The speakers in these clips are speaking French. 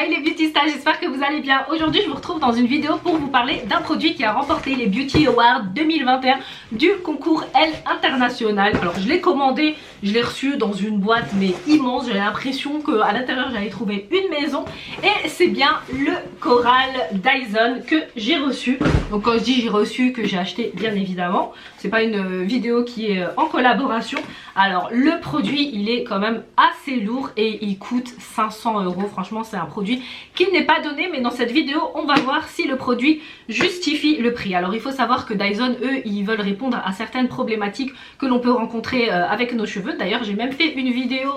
Hi les beautystas, j'espère que vous allez bien. Aujourd'hui je vous retrouve dans une vidéo pour vous parler d'un produit qui a remporté les Beauty Awards 2021 du concours Elle International. Alors je l'ai commandé, je l'ai reçu dans une boîte mais immense. J'ai l'impression qu'à l'intérieur j'allais trouver une maison. Et c'est bien le Coral Dyson que j'ai reçu. Donc quand je dis j'ai reçu, que j'ai acheté bien évidemment, c'est pas une vidéo qui est en collaboration. Alors le produit il est quand même assez lourd et il coûte 500 €. Franchement c'est un produit qui n'est pas donné, mais dans cette vidéo on va voir si le produit justifie le prix. Alors il faut savoir que Dyson eux ils veulent répondre à certaines problématiques que l'on peut rencontrer avec nos cheveux. D'ailleurs j'ai même fait une vidéo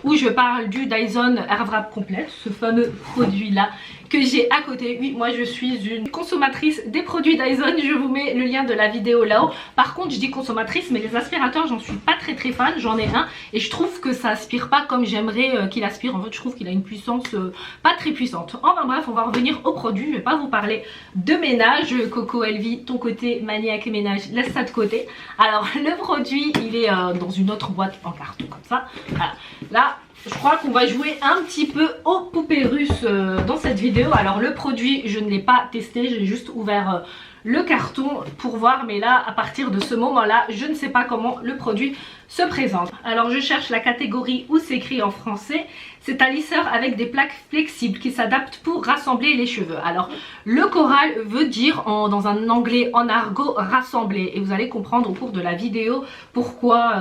où je parle du Dyson Airwrap Complète, ce fameux produit là que j'ai à côté. Oui, moi je suis une consommatrice des produits Dyson, je vous mets le lien de la vidéo là-haut. Par contre je dis consommatrice, mais les aspirateurs j'en suis pas très fan, j'en ai un et je trouve que ça aspire pas comme j'aimerais qu'il aspire. En fait je trouve qu'il a une puissance pas très puissante. Enfin bref, on va revenir au produit, je vais pas vous parler de ménage. Coco Elvie, ton côté maniaque ménage, laisse ça de côté. Alors le produit il est dans une autre boîte en carton comme ça. Voilà. Là je crois qu'on va jouer un petit peu aux poupées russes dans cette vidéo. Alors le produit je ne l'ai pas testé, j'ai juste ouvert le carton pour voir, mais là à partir de ce moment là je ne sais pas comment le produit se présente. Alors je cherche la catégorie où c'est écrit en français. C'est un lisseur avec des plaques flexibles qui s'adaptent pour rassembler les cheveux. Alors le coral veut dire dans un anglais en argot rassembler, et vous allez comprendre au cours de la vidéo pourquoi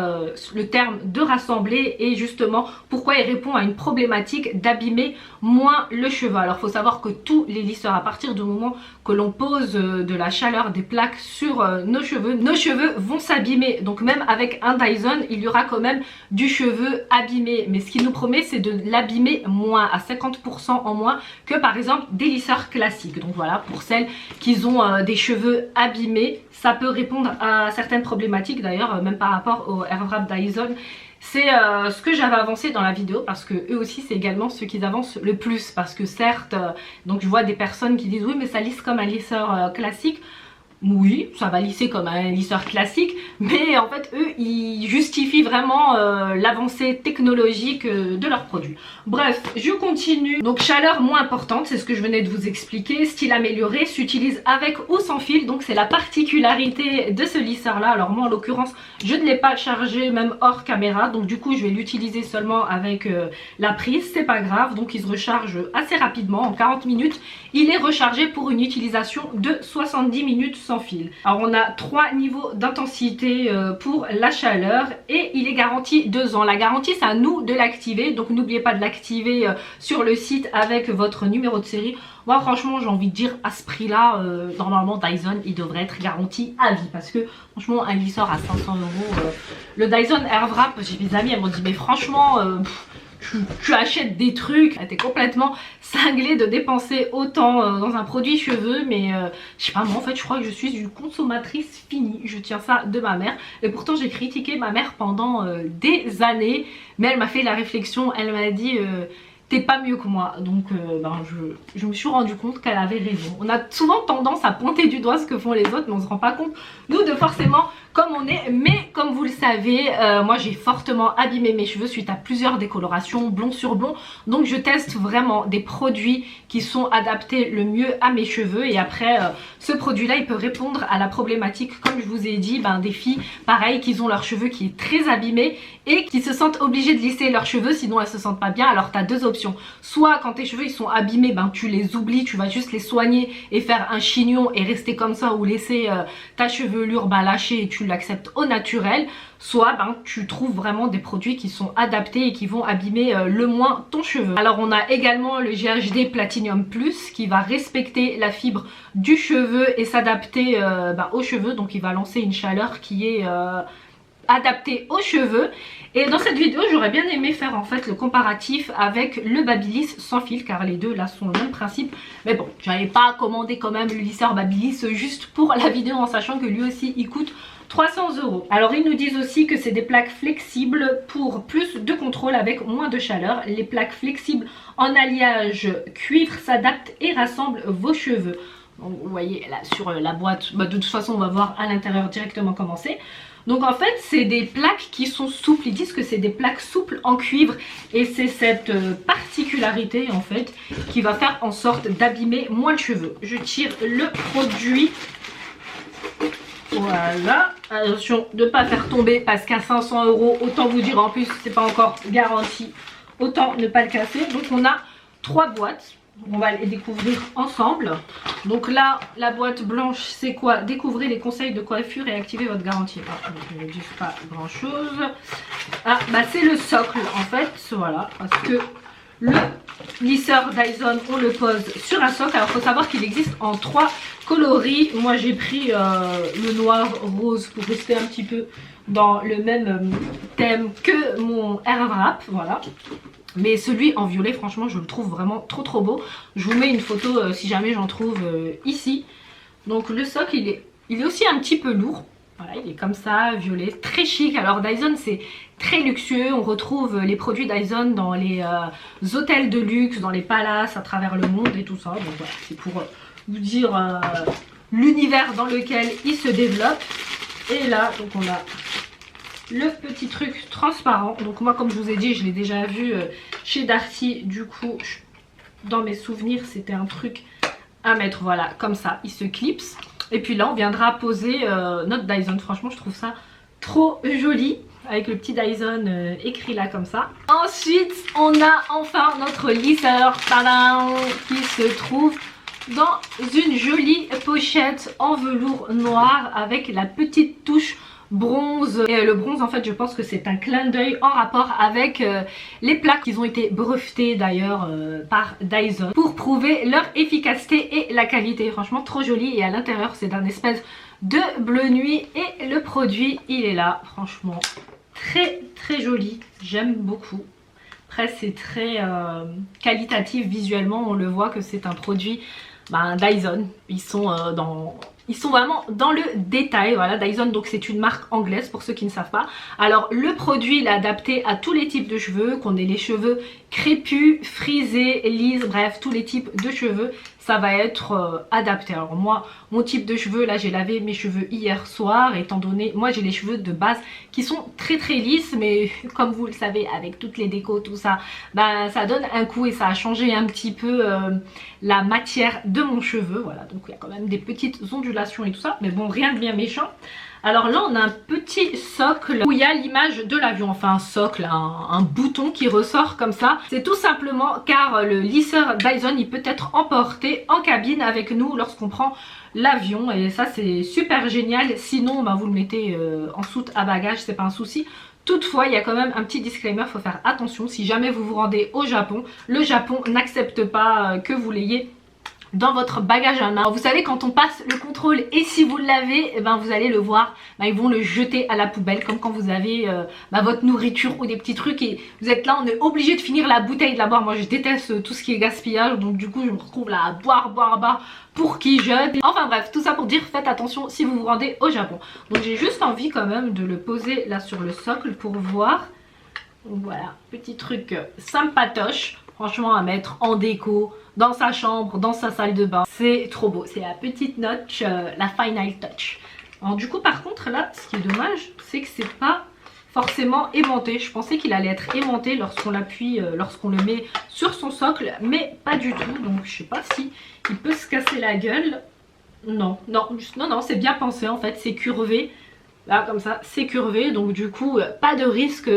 le terme de rassembler et justement pourquoi il répond à une problématique d'abîmer moins le cheveu. Alors il faut savoir que tous les lisseurs, à partir du moment que l'on pose de la chaleur des plaques sur nos cheveux vont s'abîmer. Donc même avec un Dyson il y aura quand même du cheveu abîmé, mais ce qu'il nous promet c'est de l'abîmer moins, à 50% en moins que par exemple des lisseurs classiques. Donc voilà, pour celles qui ont des cheveux abîmés, ça peut répondre à certaines problématiques. D'ailleurs même par rapport au Airwrap Dyson, c'est ce que j'avais avancé dans la vidéo, parce que eux aussi c'est également ceux qui avancent le plus. Parce que certes, donc je vois des personnes qui disent oui mais ça lisse comme un lisseur classique. Oui, ça va lisser comme un lisseur classique, mais en fait eux ils justifient vraiment l'avancée technologique de leurs produits. Bref, je continue. Donc chaleur moins importante, c'est ce que je venais de vous expliquer. Style amélioré, s'utilise avec ou sans fil, donc c'est la particularité de ce lisseur là. Alors moi en l'occurrence je ne l'ai pas chargé même hors caméra, donc du coup je vais l'utiliser seulement avec la prise, c'est pas grave. Donc il se recharge assez rapidement, en 40 minutes il est rechargé pour une utilisation de 70 minutes sans fil. Alors on a 3 niveaux d'intensité pour la chaleur et il est garanti 2 ans. La garantie c'est à nous de l'activer, donc n'oubliez pas de l'activer sur le site avec votre numéro de série. Moi franchement j'ai envie de dire à ce prix là normalement Dyson il devrait être garanti à vie, parce que franchement un lisseur à 500 €, le Dyson Airwrap, j'ai mes amis elles m'ont dit mais franchement tu achètes des trucs, t'es complètement cinglé de dépenser autant dans un produit cheveux. Mais je sais pas, moi en fait je crois que je suis une consommatrice finie, je tiens ça de ma mère. Et pourtant j'ai critiqué ma mère pendant des années, mais elle m'a fait la réflexion, elle m'a dit t'es pas mieux que moi. Donc je me suis rendu compte qu'elle avait raison. On a souvent tendance à pointer du doigt ce que font les autres, mais on se rend pas compte nous de forcément comme on est. Mais comme vous le savez, moi j'ai fortement abîmé mes cheveux suite à plusieurs décolorations blond sur blond. Donc je teste vraiment des produits qui sont adaptés le mieux à mes cheveux. Et après ce produit là il peut répondre à la problématique, comme je vous ai dit, des filles pareil qui ont leurs cheveux qui est très abîmé et qui se sentent obligées de lisser leurs cheveux sinon elles se sentent pas bien. Alors tu as deux options: soit quand tes cheveux ils sont abîmés, tu les oublies, tu vas juste les soigner et faire un chignon et rester comme ça, ou laisser ta chevelure lâcher et tu l'acceptes au naturel. Soit tu trouves vraiment des produits qui sont adaptés et qui vont abîmer le moins ton cheveu. Alors on a également le GHD Platinum Plus qui va respecter la fibre du cheveu et s'adapter aux cheveux. Donc il va lancer une chaleur qui est adapté aux cheveux. Et dans cette vidéo j'aurais bien aimé faire en fait le comparatif avec le Babyliss sans fil, car les deux là sont le même principe. Mais bon, j'avais pas commandé quand même le lisseur Babyliss juste pour la vidéo, en sachant que lui aussi il coûte 300 €. Alors ils nous disent aussi que c'est des plaques flexibles pour plus de contrôle avec moins de chaleur. Les plaques flexibles en alliage cuivre s'adaptent et rassemblent vos cheveux. Donc, vous voyez là sur la boîte, de toute façon on va voir à l'intérieur directement comment c'est. Donc en fait c'est des plaques qui sont souples, ils disent que c'est des plaques souples en cuivre et c'est cette particularité en fait qui va faire en sorte d'abîmer moins le cheveu. Je tire le produit, voilà, attention de ne pas faire tomber parce qu'à 500 €, autant vous dire en plus c'est pas encore garanti, autant ne pas le casser. Donc on a 3 boîtes. On va les découvrir ensemble. Donc là, la boîte blanche, c'est quoi? Découvrez les conseils de coiffure et activez votre garantie. Ah, donc je ne dis pas grand chose. Ah, bah c'est le socle en fait. Voilà, parce que le lisseur Dyson, on le pose sur un socle. Alors il faut savoir qu'il existe en 3 coloris. Moi j'ai pris le noir rose pour rester un petit peu dans le même thème que mon air wrap. Voilà. Mais celui en violet, franchement, je le trouve vraiment trop beau. Je vous mets une photo si jamais j'en trouve ici. Donc le socle, il est aussi un petit peu lourd. Voilà, il est comme ça, violet, très chic. Alors Dyson, c'est très luxueux. On retrouve les produits Dyson dans les hôtels de luxe, dans les palaces à travers le monde et tout ça. Donc voilà, c'est pour vous dire l'univers dans lequel il se développe. Et là, donc on a le petit truc transparent. Donc moi comme je vous ai dit, je l'ai déjà vu chez Darty. Du coup dans mes souvenirs c'était un truc à mettre, voilà, comme ça, il se clipse. Et puis là on viendra poser notre Dyson. Franchement je trouve ça trop joli avec le petit Dyson écrit là comme ça. Ensuite on a enfin notre lisseur, tadam, qui se trouve dans une jolie pochette en velours noir avec la petite touche bronze. Et le bronze en fait je pense que c'est un clin d'œil en rapport avec les plaques qui ont été brevetées d'ailleurs par Dyson pour prouver leur efficacité et la qualité. Franchement trop joli, et à l'intérieur c'est d'un espèce de bleu nuit et le produit il est là. Franchement très joli, j'aime beaucoup. Après c'est très qualitatif visuellement, on le voit que c'est un produit Dyson. Ils sont vraiment dans le détail. Voilà, Dyson, donc c'est une marque anglaise pour ceux qui ne savent pas. Alors le produit il est adapté à tous les types de cheveux, qu'on ait les cheveux crépus, frisés, lisses, bref tous les types de cheveux, ça va être adapté. Alors moi mon type de cheveux, là j'ai lavé mes cheveux hier soir, étant donné moi j'ai les cheveux de base qui sont très lisses, mais comme vous le savez avec toutes les décos tout ça, ça donne un coup et ça a changé un petit peu la matière de mon cheveu. Voilà, donc il y a quand même des petites ondulations et tout ça, mais bon rien de bien méchant. Alors là on a un petit socle où il y a l'image de l'avion, enfin un socle, un bouton qui ressort comme ça. C'est tout simplement car le lisseur Dyson il peut être emporté en cabine avec nous lorsqu'on prend l'avion, et ça c'est super génial. Sinon vous le mettez en soute à bagages, c'est pas un souci. Toutefois, il y a quand même un petit disclaimer, il faut faire attention si jamais vous vous rendez au Japon. Le Japon n'accepte pas que vous l'ayez dans votre bagage à main. Alors, vous savez quand on passe le contrôle et si vous l'avez, vous allez le voir, ils vont le jeter à la poubelle, comme quand vous avez votre nourriture ou des petits trucs et vous êtes là, on est obligé de finir la bouteille de la boire. Moi je déteste tout ce qui est gaspillage, donc du coup je me retrouve là à boire pour qui jette. Enfin bref, tout ça pour dire faites attention si vous vous rendez au Japon. Donc j'ai juste envie quand même de le poser là sur le socle pour voir. Donc voilà, petit truc sympatoche, franchement à mettre en déco, dans sa chambre, dans sa salle de bain. C'est trop beau, c'est la petite notch, la final touch. Alors du coup par contre là, ce qui est dommage, c'est que c'est pas forcément aimanté. Je pensais qu'il allait être aimanté lorsqu'on l'appuie, lorsqu'on le met sur son socle, mais pas du tout. Donc je sais pas si il peut se casser la gueule. Non, c'est bien pensé en fait, c'est curvé. Là comme ça, c'est curvé, donc du coup pas de risque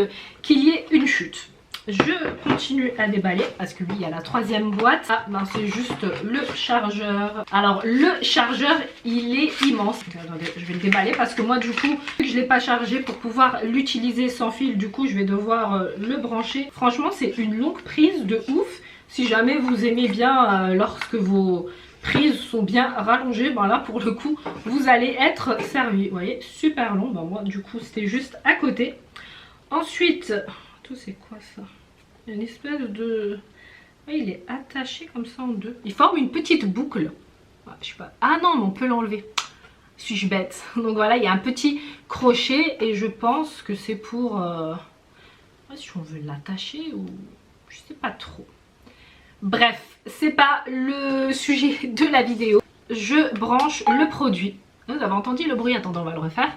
qu'il y ait une chute. Je continue à déballer parce que lui il y a la 3e boîte. Ah c'est juste le chargeur. Alors le chargeur il est immense. Attendez, je vais le déballer parce que moi du coup je ne l'ai pas chargé pour pouvoir l'utiliser sans fil. Du coup je vais devoir le brancher. Franchement c'est une longue prise de ouf. Si jamais vous aimez bien lorsque vos prises sont bien rallongées, là pour le coup vous allez être servi. Vous voyez, super long. Moi du coup c'était juste à côté. Ensuite, c'est quoi ça? Une espèce de... il est attaché comme ça en deux. Il forme une petite boucle. Je sais pas. Ah non, mais on peut l'enlever. Suis-je bête? Donc voilà, il y a un petit crochet et je pense que c'est pour... si on veut l'attacher ou... je sais pas trop. Bref, c'est pas le sujet de la vidéo. Je branche le produit. Vous avez entendu le bruit? Attendez, on va le refaire.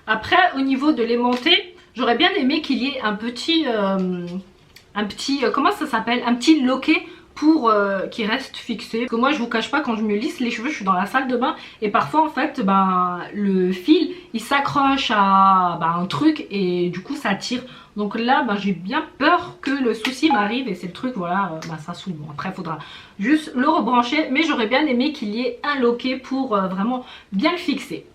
Après au niveau de l'aimanté, j'aurais bien aimé qu'il y ait un petit comment ça s'appelle, un petit loquet pour qui reste fixé. Parce que moi je vous cache pas, quand je me lisse les cheveux, je suis dans la salle de bain et parfois en fait le fil il s'accroche à un truc et du coup ça tire. Donc là j'ai bien peur que le souci m'arrive et c'est le truc, voilà, ça saoule. Bon, après il faudra juste le rebrancher, mais j'aurais bien aimé qu'il y ait un loquet pour vraiment bien le fixer.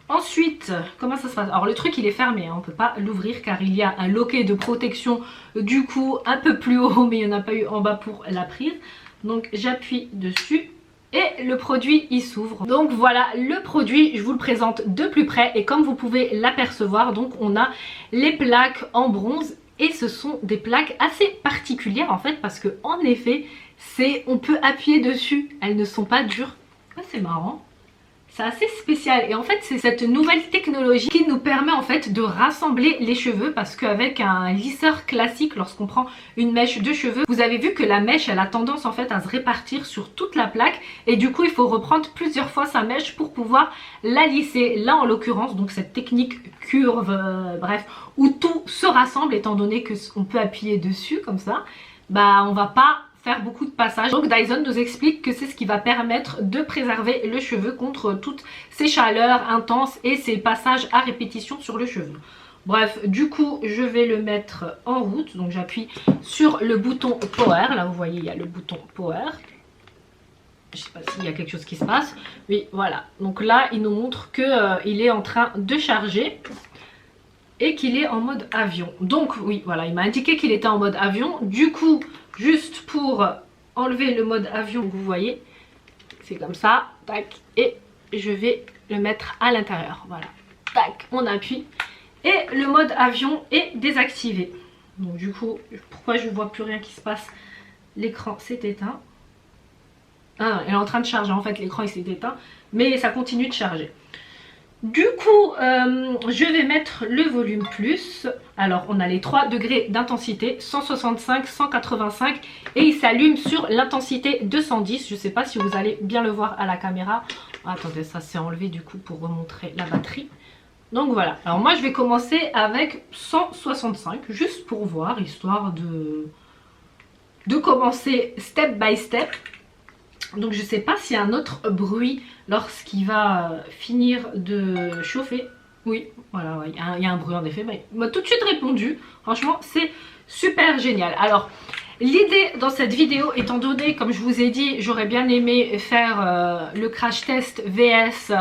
Ensuite, comment ça se passe? Alors le truc il est fermé, hein, on ne peut pas l'ouvrir car il y a un loquet de protection du coup un peu plus haut, mais il n'y en a pas eu en bas pour la prise. Donc j'appuie dessus et le produit il s'ouvre. Donc voilà le produit, je vous le présente de plus près et comme vous pouvez l'apercevoir, donc on a les plaques en bronze et ce sont des plaques assez particulières en fait parce que en effet on peut appuyer dessus, elles ne sont pas dures. Ah, c'est marrant. C'est assez spécial et en fait c'est cette nouvelle technologie qui nous permet en fait de rassembler les cheveux parce qu'avec un lisseur classique, lorsqu'on prend une mèche de cheveux, vous avez vu que la mèche elle a tendance en fait à se répartir sur toute la plaque et du coup il faut reprendre plusieurs fois sa mèche pour pouvoir la lisser. Là en l'occurrence donc cette technique curve, bref, où tout se rassemble étant donné qu'on peut appuyer dessus comme ça, on va pas faire beaucoup de passages. Donc Dyson nous explique que c'est ce qui va permettre de préserver le cheveu contre toutes ces chaleurs intenses et ces passages à répétition sur le cheveu. Bref, du coup je vais le mettre en route. Donc j'appuie sur le bouton power. Là vous voyez il y a le bouton power. Je sais pas s'il y a quelque chose qui se passe. Oui voilà, donc là il nous montre que il est en train de charger et qu'il est en mode avion. Donc oui voilà, il m'a indiqué qu'il était en mode avion. Du coup juste pour enlever le mode avion, vous voyez, c'est comme ça, tac, et je vais le mettre à l'intérieur, voilà, tac, on appuie, et le mode avion est désactivé. Donc du coup, pourquoi je ne vois plus rien qui se passe? L'écran s'est éteint. Ah, elle est en train de charger, en fait, l'écran il s'est éteint, mais ça continue de charger. Du coup, je vais mettre le volume plus. Alors, on a les 3 degrés d'intensité, 165, 185 et il s'allume sur l'intensité 210. Je ne sais pas si vous allez bien le voir à la caméra. Attendez, ça s'est enlevé du coup pour remontrer la batterie. Donc voilà. Alors moi, je vais commencer avec 165, juste pour voir, histoire de commencer step by step. Donc je sais pas s'il y a un autre bruit lorsqu'il va finir de chauffer. Oui, voilà, ouais, il y a un bruit en effet. Il m'a tout de suite répondu. Franchement, c'est super génial. Alors, l'idée dans cette vidéo, étant donné, comme je vous ai dit, j'aurais bien aimé faire le crash test VS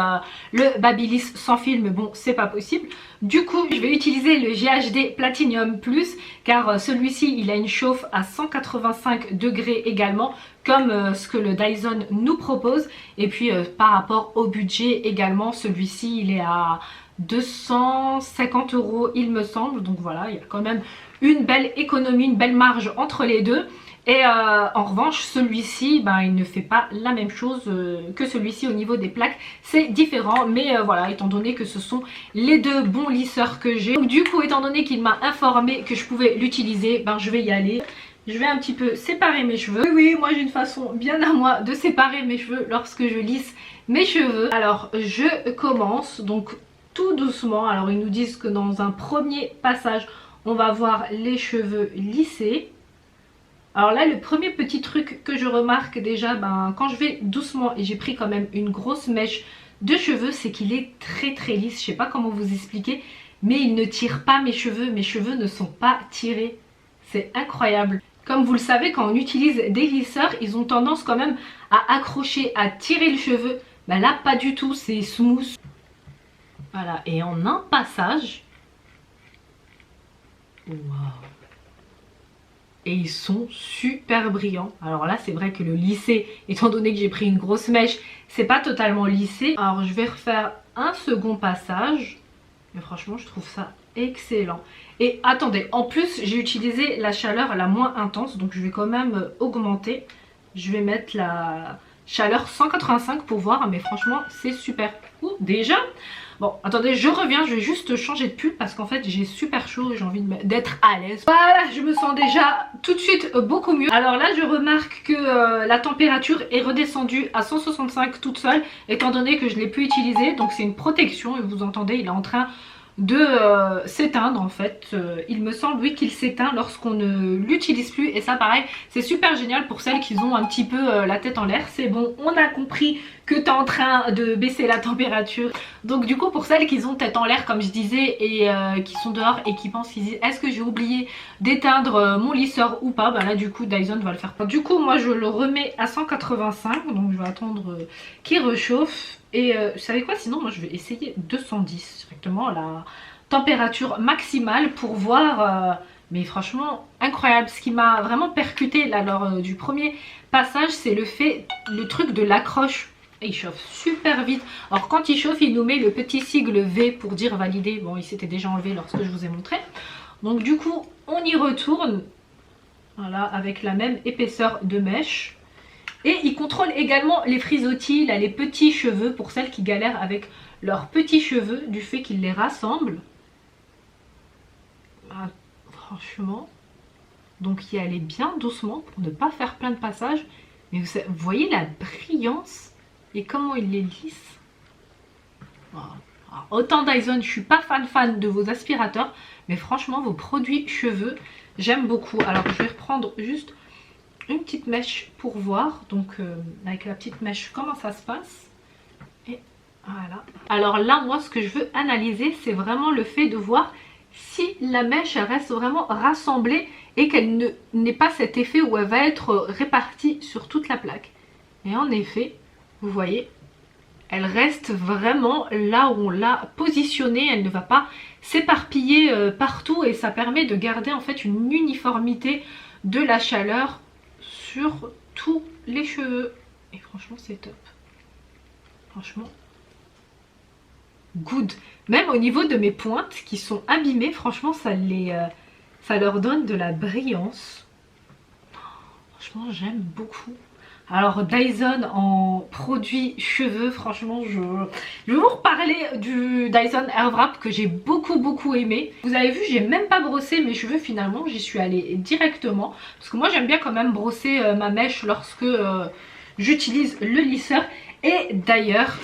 le Babyliss sans fil, mais bon, c'est pas possible. Du coup, je vais utiliser le GHD Platinum Plus, car celui-ci, il a une chauffe à 185 degrés également, comme ce que le Dyson nous propose. Et puis, par rapport au budget également, celui-ci, il est à 250 € il me semble. Donc voilà, il y a quand même une belle économie, une belle marge entre les deux. Et en revanche celui-ci il ne fait pas la même chose que celui-ci au niveau des plaques, c'est différent, mais voilà, étant donné que ce sont les deux bons lisseurs que j'ai, donc du coup étant donné qu'il m'a informé que je pouvais l'utiliser, je vais y aller. Je vais un petit peu séparer mes cheveux. Oui, moi j'ai une façon bien à moi de séparer mes cheveux lorsque je lisse mes cheveux. Alors je commence donc tout doucement. Alors ils nous disent que dans un premier passage on va voir les cheveux lissés. Alors là, le premier petit truc que je remarque déjà, quand je vais doucement, et j'ai pris quand même une grosse mèche de cheveux, c'est qu'il est très très lisse. Je sais pas comment vous expliquer, mais il ne tire pas mes cheveux ne sont pas tirés. C'est incroyable. Comme vous le savez, quand on utilise des lisseurs, ils ont tendance quand même à accrocher, à tirer le cheveu. Là, pas du tout, c'est smooth. Voilà, et en un passage... Waouh! Et ils sont super brillants. Alors là c'est vrai que le lissé, étant donné que j'ai pris une grosse mèche, c'est pas totalement lissé. Alors je vais refaire un second passage. Mais franchement je trouve ça excellent. Et attendez, en plus j'ai utilisé la chaleur la moins intense, donc je vais quand même augmenter. Je vais mettre la chaleur 185 pour voir, mais franchement c'est super. Ouh, déjà. Bon, attendez, je reviens, je vais juste changer de pull parce qu'en fait j'ai super chaud et j'ai envie d'être à l'aise. Voilà, je me sens déjà tout de suite beaucoup mieux. Alors là, je remarque que la température est redescendue à 165 toute seule, étant donné que je ne l'ai plus utilisé. Donc c'est une protection et vous entendez, il est en train de s'éteindre en fait. Il me semble oui qu'il s'éteint lorsqu'on ne l'utilise plus, et ça pareil c'est super génial pour celles qui ont un petit peu la tête en l'air. C'est bon, on a compris que tu es en train de baisser la température. Donc du coup pour celles qui ont tête en l'air comme je disais et qui sont dehors et qui pensent qu'ils disent est-ce que j'ai oublié d'éteindre mon lisseur ou pas, bah là du coup Dyson va le faire. Du coup moi je le remets à 185, donc je vais attendre qu'il réchauffe. Et vous savez quoi, sinon moi je vais essayer 210 directement la température maximale pour voir. Mais franchement incroyable. Ce qui m'a vraiment percuté là lors du premier passage, c'est le truc de l'accroche. Et il chauffe super vite. Alors quand il chauffe il nous met le petit sigle V pour dire validé. Bon il s'était déjà enlevé lorsque je vous ai montré. Donc du coup on y retourne. Voilà, avec la même épaisseur de mèche. Et il contrôle également les frisottis, là, les petits cheveux, pour celles qui galèrent avec leurs petits cheveux, du fait qu'il les rassemble. Ah, franchement. Donc y aller bien doucement pour ne pas faire plein de passages. Mais vous voyez la brillance et comment il les lisse. Voilà. Alors, autant Dyson, je suis pas fan de vos aspirateurs, mais franchement vos produits cheveux, j'aime beaucoup. Alors je vais reprendre juste une petite mèche pour voir, donc avec la petite mèche comment ça se passe. Et voilà. Alors là moi ce que je veux analyser c'est vraiment le fait de voir si la mèche elle reste vraiment rassemblée et qu'elle n'ait pas cet effet où elle va être répartie sur toute la plaque. Et en effet vous voyez elle reste vraiment là où on l'a positionnée, elle ne va pas s'éparpiller partout, et ça permet de garder en fait une uniformité de la chaleur sur tous les cheveux. Et franchement c'est top. Franchement good. Même au niveau de mes pointes qui sont abîmées, franchement ça leur donne de la brillance. Franchement j'aime beaucoup. Alors Dyson en produits cheveux, franchement je vais vous reparler du Dyson Airwrap que j'ai beaucoup aimé. Vous avez vu, j'ai même pas brossé mes cheveux finalement, j'y suis allée directement. Parce que moi j'aime bien quand même brosser ma mèche lorsque j'utilise le lisseur. Et d'ailleurs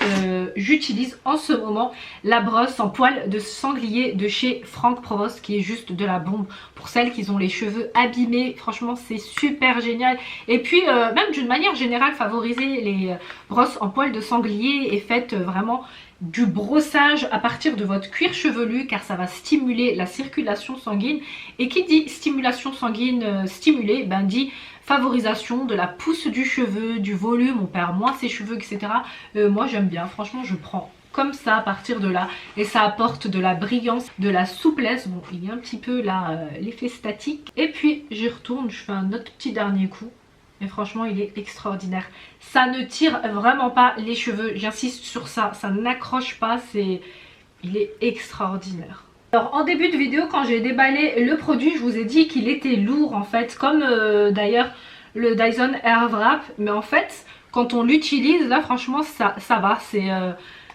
j'utilise en ce moment la brosse en poil de sanglier de chez Franck Provost, qui est juste de la bombe pour celles qui ont les cheveux abîmés. Franchement c'est super génial. Et puis même d'une manière générale, favoriser les brosses en poil de sanglier et faites vraiment du brossage à partir de votre cuir chevelu, car ça va stimuler la circulation sanguine. Et qui dit stimulation sanguine stimulée, ben dit favorisation de la pousse du cheveu, du volume, on perd moins ses cheveux, etc. Moi j'aime bien, franchement je prends comme ça à partir de là, et ça apporte de la brillance, de la souplesse. Bon il y a un petit peu là l'effet statique, et puis j'y retourne, je fais un autre petit dernier coup. Et franchement il est extraordinaire. Ça ne tire vraiment pas les cheveux, j'insiste sur ça, ça n'accroche pas, il est extraordinaire. Alors en début de vidéo quand j'ai déballé le produit, je vous ai dit qu'il était lourd en fait, comme d'ailleurs le Dyson Airwrap. Mais en fait quand on l'utilise là franchement ça va,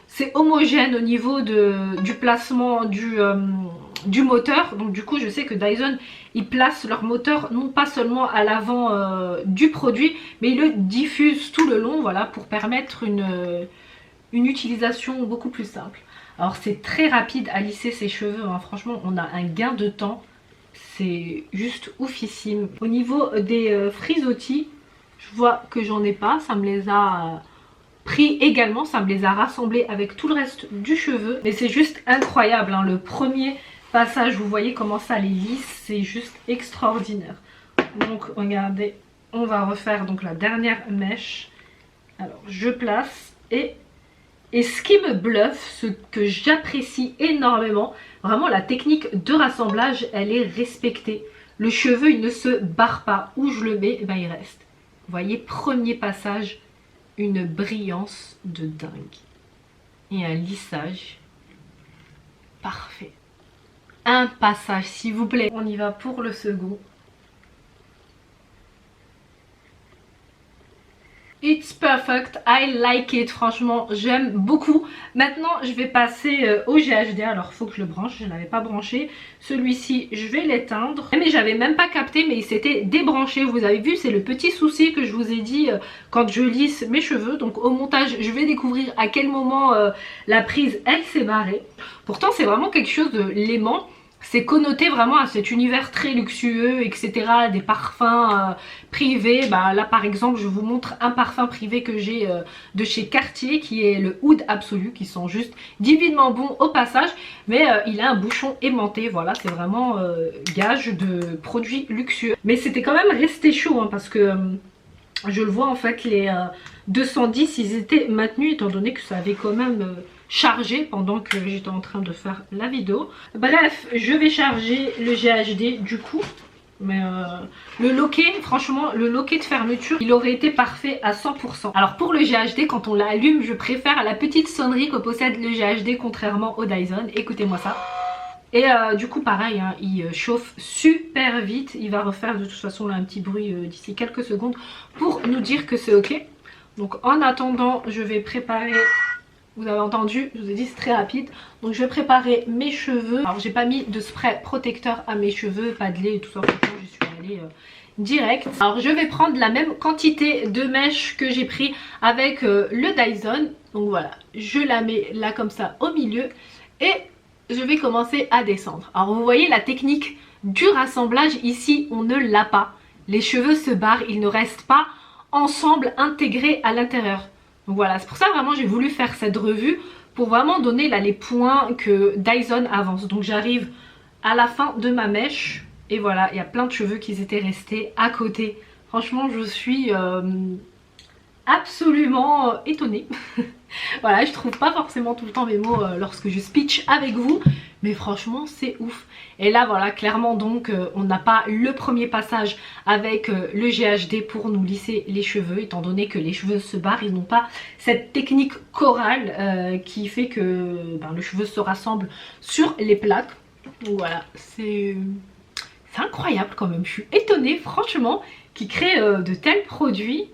c'est homogène au niveau du placement du moteur. Donc du coup je sais que Dyson ils placent leur moteur non pas seulement à l'avant du produit, mais ils le diffusent tout le long, voilà, pour permettre une utilisation beaucoup plus simple. Alors c'est très rapide à lisser ses cheveux, hein. Franchement on a un gain de temps, c'est juste oufissime. Au niveau des frisottis, je vois que j'en ai pas, ça me les a pris également, ça me les a rassemblés avec tout le reste du cheveu. Mais c'est juste incroyable, hein. Le premier passage, vous voyez comment ça les lisse, c'est juste extraordinaire. Donc regardez, on va refaire donc la dernière mèche. Alors je place et ce qui me bluffe, ce que j'apprécie énormément, vraiment la technique de rassemblage, elle est respectée. Le cheveu il ne se barre pas, où je le mets, et ben il reste. Vous voyez, premier passage, une brillance de dingue. Et un lissage parfait. Un passage s'il vous plaît. On y va pour le second. It's perfect, I like it, franchement j'aime beaucoup. Maintenant je vais passer au GHD, alors faut que je le branche, je ne l'avais pas branché. Celui-ci je vais l'éteindre, mais j'avais même pas capté mais il s'était débranché, vous avez vu, c'est le petit souci que je vous ai dit quand je lisse mes cheveux. Donc au montage je vais découvrir à quel moment la prise elle s'est barrée. Pourtant c'est vraiment quelque chose de l'aimant. C'est connoté vraiment à cet univers très luxueux, etc. Des parfums privés. Bah, là par exemple je vous montre un parfum privé que j'ai de chez Cartier qui est le Oud Absolu, qui sent juste divinement bon au passage. Mais il a un bouchon aimanté, voilà, c'est vraiment gage de produits luxueux. Mais c'était quand même resté chaud hein, parce que je le vois en fait, les 210 ils étaient maintenus étant donné que ça avait quand même chargé pendant que j'étais en train de faire la vidéo. Bref, je vais charger le GHD du coup. Mais le loquet, franchement, le loquet de fermeture, il aurait été parfait à 100%. Alors pour le GHD, quand on l'allume, je préfère la petite sonnerie que possède le GHD contrairement au Dyson. Écoutez-moi ça. Et du coup pareil hein, il chauffe super vite. Il va refaire de toute façon là un petit bruit d'ici quelques secondes pour nous dire que c'est ok. Donc en attendant je vais préparer, vous avez entendu, je vous ai dit c'est très rapide. Donc je vais préparer mes cheveux. Alors j'ai pas mis de spray protecteur à mes cheveux, pas de lait et tout ça, franchement j'y suis allée direct. Alors je vais prendre la même quantité de mèches que j'ai pris avec le Dyson. Donc voilà, je la mets là comme ça au milieu et je vais commencer à descendre. Alors vous voyez la technique du rassemblage ici, on ne l'a pas. Les cheveux se barrent, ils ne restent pas ensemble intégrés à l'intérieur. Donc voilà, c'est pour ça vraiment j'ai voulu faire cette revue pour vraiment donner là les points que Dyson avance. Donc j'arrive à la fin de ma mèche et voilà, il y a plein de cheveux qui étaient restés à côté. Franchement je suis absolument étonnée. Voilà, je trouve pas forcément tout le temps mes mots lorsque je speech avec vous, mais franchement c'est ouf. Et là voilà, clairement donc on n'a pas le premier passage avec le GHD pour nous lisser les cheveux, étant donné que les cheveux se barrent, ils n'ont pas cette technique chorale qui fait que le cheveu se rassemble sur les plaques. Donc voilà, c'est incroyable quand même, je suis étonnée franchement qu'ils créent de tels produits.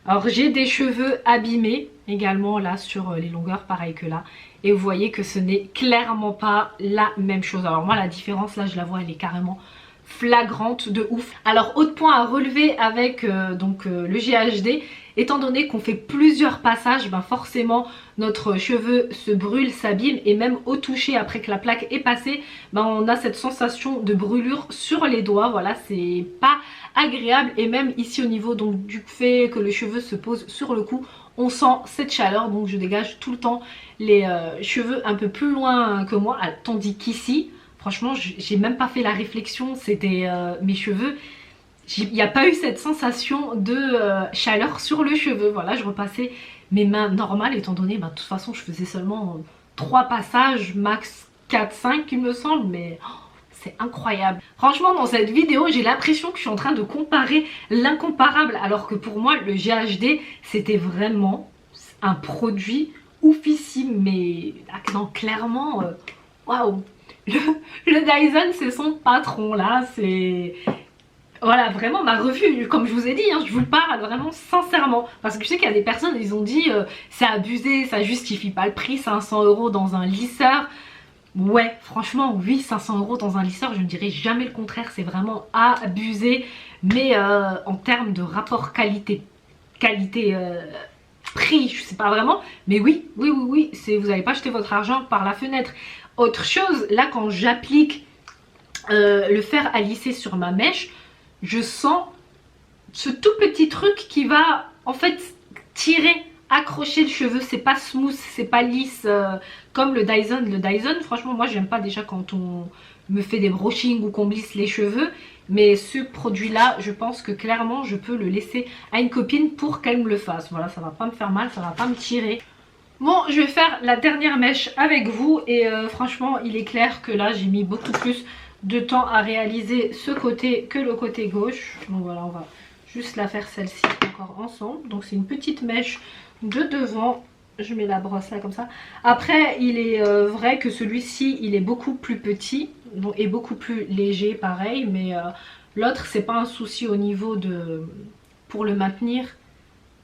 Alors j'ai des cheveux abîmés également là sur les longueurs pareil que là. Et vous voyez que ce n'est clairement pas la même chose. Alors moi la différence là je la vois, elle est carrément flagrante de ouf. Alors autre point à relever avec le GHD, étant donné qu'on fait plusieurs passages, forcément notre cheveu se brûle, s'abîme et même au toucher après que la plaque est passée, on a cette sensation de brûlure sur les doigts. Voilà, c'est pas agréable et même ici au niveau donc du fait que le cheveu se pose sur le cou, on sent cette chaleur. Donc je dégage tout le temps les cheveux un peu plus loin que moi, tandis qu'ici franchement j'ai même pas fait la réflexion, c'était mes cheveux, il n'y a pas eu cette sensation de chaleur sur le cheveu. Voilà, je repassais mes mains normales étant donné de toute façon je faisais seulement 3 passages, max 4-5 il me semble, mais c'est incroyable. Franchement dans cette vidéo j'ai l'impression que je suis en train de comparer l'incomparable, alors que pour moi le GHD c'était vraiment un produit oufissime. Mais non, clairement waouh, le Dyson c'est son patron là, c'est... Voilà, vraiment ma revue, comme je vous ai dit, je vous le parle vraiment sincèrement. Parce que je sais qu'il y a des personnes, ils ont dit c'est abusé, ça justifie pas le prix, 500 € dans un lisseur. Ouais, franchement, oui, 500 € dans un lisseur, je ne dirais jamais le contraire, c'est vraiment abusé. Mais en termes de rapport qualité-prix, je sais pas vraiment. Mais oui, vous n'allez pas jeter votre argent par la fenêtre. Autre chose, là quand j'applique le fer à lisser sur ma mèche, je sens ce tout petit truc qui va en fait tirer, accrocher le cheveu. C'est pas smooth, c'est pas lisse comme le Dyson. Le Dyson franchement moi j'aime pas déjà quand on me fait des brushings ou qu'on me lisse les cheveux. Mais ce produit là je pense que clairement je peux le laisser à une copine pour qu'elle me le fasse. Voilà, ça va pas me faire mal, ça va pas me tirer. Bon, je vais faire la dernière mèche avec vous et franchement il est clair que là j'ai mis beaucoup plus de temps à réaliser ce côté que le côté gauche. Donc voilà, on va juste la faire celle-ci encore ensemble. Donc c'est une petite mèche de devant, je mets la brosse là comme ça. Après il est vrai que celui-ci il est beaucoup plus petit et beaucoup plus léger pareil, mais l'autre c'est pas un souci au niveau de pour le maintenir.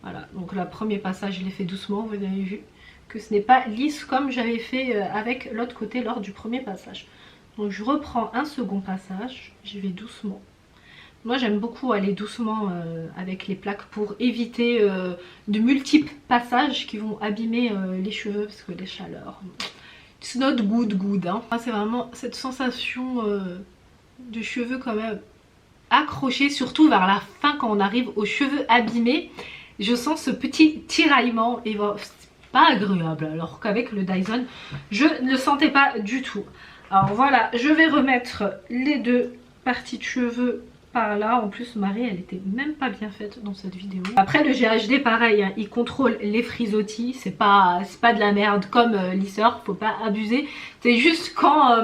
Voilà, donc le premier passage je l'ai fait doucement, vous avez vu que ce n'est pas lisse comme j'avais fait avec l'autre côté lors du premier passage. Donc je reprends un second passage, j'y vais doucement. Moi j'aime beaucoup aller doucement avec les plaques pour éviter de multiples passages qui vont abîmer les cheveux parce que les chaleurs, it's not good hein. C'est vraiment cette sensation de cheveux quand même accrochés, surtout vers la fin quand on arrive aux cheveux abîmés. Je sens ce petit tiraillement et c'est pas agréable, alors qu'avec le Dyson je ne le sentais pas du tout. Alors voilà, je vais remettre les deux parties de cheveux par là. En plus Marie elle était même pas bien faite dans cette vidéo. Après le GHD pareil hein, il contrôle les frisottis, c'est pas de la merde comme lisseur, faut pas abuser. C'est juste quand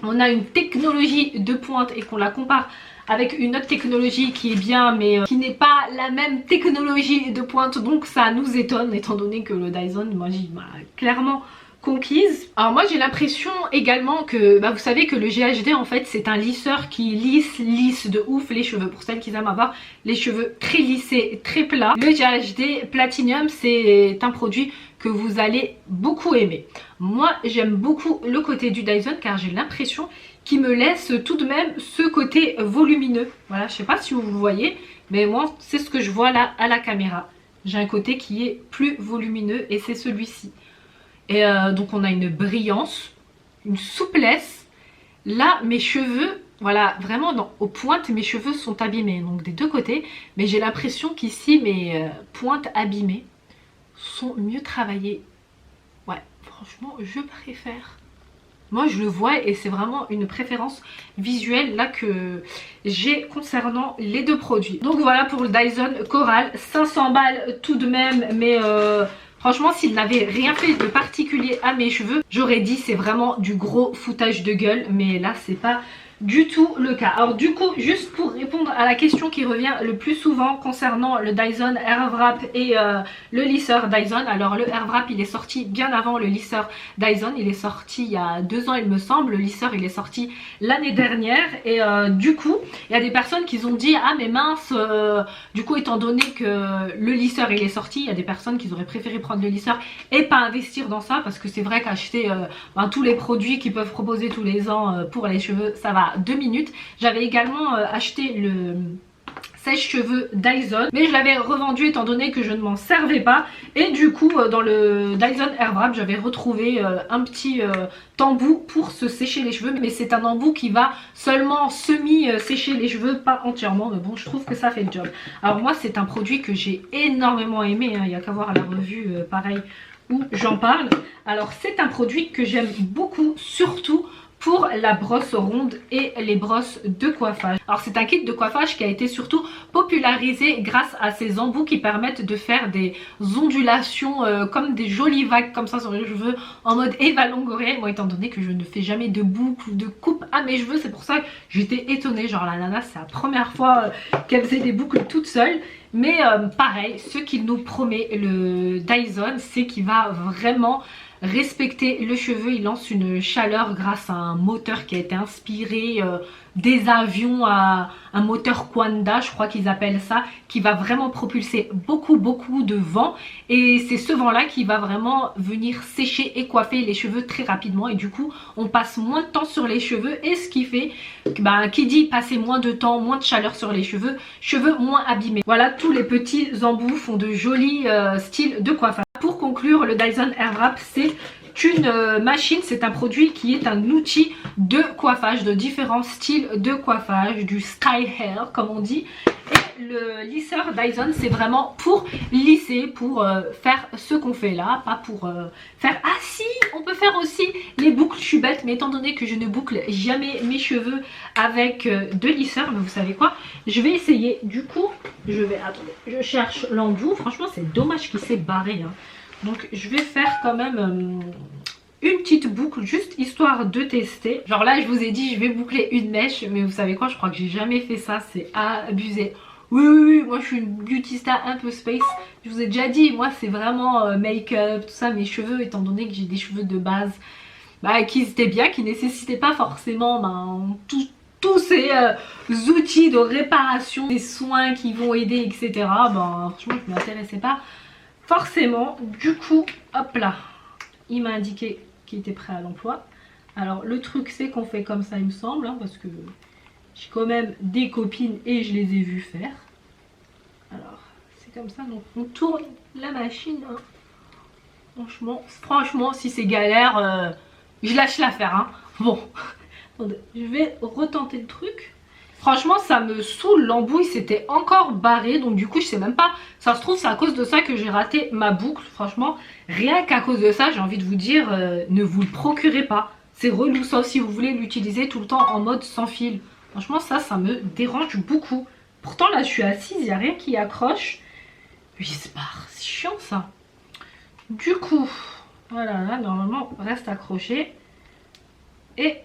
on a une technologie de pointe et qu'on la compare avec une autre technologie qui est bien mais qui n'est pas la même technologie de pointe, donc ça nous étonne étant donné que le Dyson, moi j'y m'a clairement conquise. Alors moi j'ai l'impression également que vous savez que le GHD en fait c'est un lisseur qui lisse de ouf les cheveux, pour celles qui aiment avoir les cheveux très lissés, très plats. Le GHD Platinum c'est un produit que vous allez beaucoup aimer. Moi j'aime beaucoup le côté du Dyson car j'ai l'impression qu'il me laisse tout de même ce côté volumineux. Voilà, je sais pas si vous le voyez mais moi c'est ce que je vois là à la caméra. J'ai un côté qui est plus volumineux et c'est celui-ci. Et donc on a une brillance, une souplesse. Là mes cheveux, voilà vraiment aux pointes mes cheveux sont abîmés, donc des deux côtés. Mais j'ai l'impression qu'ici mes pointes abîmées sont mieux travaillées. Ouais franchement je préfère. Moi je le vois et c'est vraiment une préférence visuelle là que j'ai concernant les deux produits. Donc voilà pour le Dyson Coral, 500 balles tout de même mais... franchement s'il n'avait rien fait de particulier à mes cheveux, j'aurais dit c'est vraiment du gros foutage de gueule, mais là c'est pas du tout le cas. Alors du coup juste pour répondre à la question qui revient le plus souvent concernant le Dyson Airwrap et le lisseur Dyson. Alors le Airwrap il est sorti bien avant le lisseur Dyson, il est sorti il y a 2 ans il me semble, le lisseur il est sorti l'année dernière et du coup il y a des personnes qui ont dit ah mais mince du coup étant donné que le lisseur il est sorti, il y a des personnes qui auraient préféré prendre le lisseur et pas investir dans ça, parce que c'est vrai qu'acheter tous les produits qu'ils peuvent proposer tous les ans pour les cheveux ça va 2 minutes. J'avais également acheté le sèche-cheveux Dyson mais je l'avais revendu étant donné que je ne m'en servais pas et du coup dans le Dyson Airwrap j'avais retrouvé un petit embout pour se sécher les cheveux, mais c'est un embout qui va seulement semi sécher les cheveux, pas entièrement, mais bon je trouve que ça fait le job. Alors moi c'est un produit que j'ai énormément aimé hein. Il n'y a qu'à voir la revue pareil où j'en parle. Alors c'est un produit que j'aime beaucoup, surtout pour la brosse ronde et les brosses de coiffage. Alors c'est un kit de coiffage qui a été surtout popularisé grâce à ces embouts qui permettent de faire des ondulations comme des jolies vagues comme ça sur les cheveux en mode Eva Longoria. Moi étant donné que je ne fais jamais de boucles ou de coupe à mes cheveux, c'est pour ça que j'étais étonnée, genre la nana c'est la première fois qu'elle faisait des boucles toute seule. Mais pareil, ce qu'il nous promet le Dyson, c'est qu'il va vraiment respecter le cheveu. Il lance une chaleur grâce à un moteur qui a été inspiré des avions, à un moteur Quanda je crois qu'ils appellent ça, qui va vraiment propulser beaucoup de vent, et c'est ce vent là qui va vraiment venir sécher et coiffer les cheveux très rapidement, et du coup on passe moins de temps sur les cheveux, et ce qui fait qui dit passer moins de temps, moins de chaleur sur les cheveux, cheveux moins abîmés. Voilà, tous les petits embouts font de jolis styles de coiffage. Pour conclure, le Dyson Airwrap c'est une machine, c'est un produit qui est un outil de coiffage, de différents styles de coiffage, du style hair comme on dit. Et le lisseur Dyson c'est vraiment pour lisser, pour faire ce qu'on fait là, pas pour faire... Ah si, on peut faire aussi les boucles, je suis bête, mais étant donné que je ne boucle jamais mes cheveux avec de lisseur, mais vous savez quoi, je vais essayer. Du coup je vais, attendez, je cherche l'embout, franchement c'est dommage qu'il s'est barré hein. Donc je vais faire quand même une petite boucle juste histoire de tester. Genre là je vous ai dit je vais boucler une mèche, mais vous savez quoi, je crois que j'ai jamais fait ça, c'est abusé. Oui, moi je suis une beautista un peu space. Je vous ai déjà dit, moi c'est vraiment make-up, tout ça, mes cheveux, étant donné que j'ai des cheveux de base qui étaient bien, qui nécessitaient pas forcément tous ces outils de réparation, des soins qui vont aider, etc. Ben franchement je ne m'intéressais pas forcément. Du coup, hop là, il m'a indiqué qu'il était prêt à l'emploi. Alors le truc c'est qu'on fait comme ça il me semble, hein, parce que j'ai quand même des copines et je les ai vues faire. Alors c'est comme ça, donc on tourne la machine. Hein. Franchement si c'est galère, je lâche l'affaire. Hein. Bon, je vais retenter le truc. Franchement ça me saoule, l'embouille s'était encore barrée, donc du coup je sais même pas, ça se trouve c'est à cause de ça que j'ai raté ma boucle. Franchement rien qu'à cause de ça j'ai envie de vous dire, ne vous le procurez pas, c'est relou, sauf si vous voulez l'utiliser tout le temps en mode sans fil. Franchement ça me dérange beaucoup. Pourtant là je suis assise, il n'y a rien qui accroche, puis c'est chiant ça. Du coup voilà, là normalement reste accroché et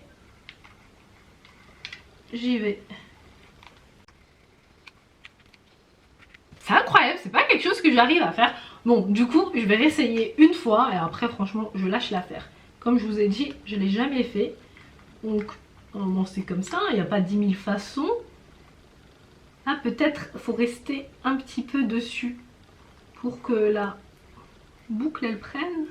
j'y vais. C'est incroyable, c'est pas quelque chose que j'arrive à faire. Bon, du coup, je vais réessayer une fois et après, franchement, je lâche l'affaire. Comme je vous ai dit, je l'ai jamais fait. Donc, bon, c'est comme ça, il n'y a pas 10 000 façons. Ah, peut-être faut rester un petit peu dessus pour que la boucle, elle prenne.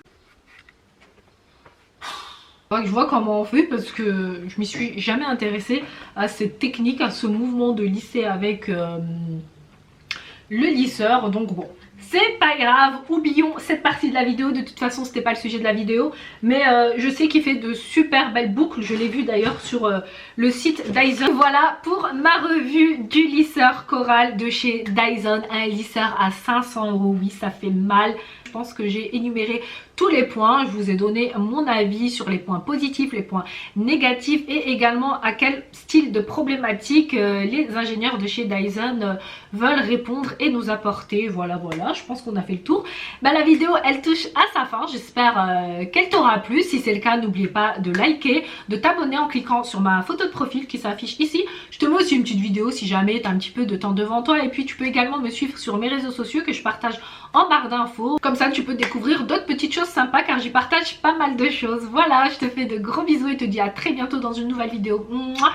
Je vois comment on fait parce que je m'y suis jamais intéressée à cette technique, à ce mouvement de lisser avec le lisseur. Donc bon, c'est pas grave, oublions cette partie de la vidéo. De toute façon c'était pas le sujet de la vidéo, mais je sais qu'il fait de super belles boucles. Je l'ai vu d'ailleurs sur le site Dyson. Voilà pour ma revue du lisseur Coral de chez Dyson. Un lisseur à 500 €. Oui, ça fait mal. Je pense que j'ai énuméré tous les points. Je vous ai donné mon avis sur les points positifs, les points négatifs et également à quel style de problématique les ingénieurs de chez Dyson veulent répondre et nous apporter. Voilà, je pense qu'on a fait le tour. La vidéo elle touche à sa fin. J'espère qu'elle t'aura plu. Si c'est le cas, n'oubliez pas de liker, de t'abonner en cliquant sur ma photo de profil qui s'affiche ici. Je te mets aussi une petite vidéo si jamais tu as un petit peu de temps devant toi. Et puis tu peux également me suivre sur mes réseaux sociaux que je partage en barre d'infos. Comme ça tu peux découvrir d'autres petites choses sympas car j'y partage pas mal de choses. Voilà, je te fais de gros bisous et te dis à très bientôt dans une nouvelle vidéo. Mouah.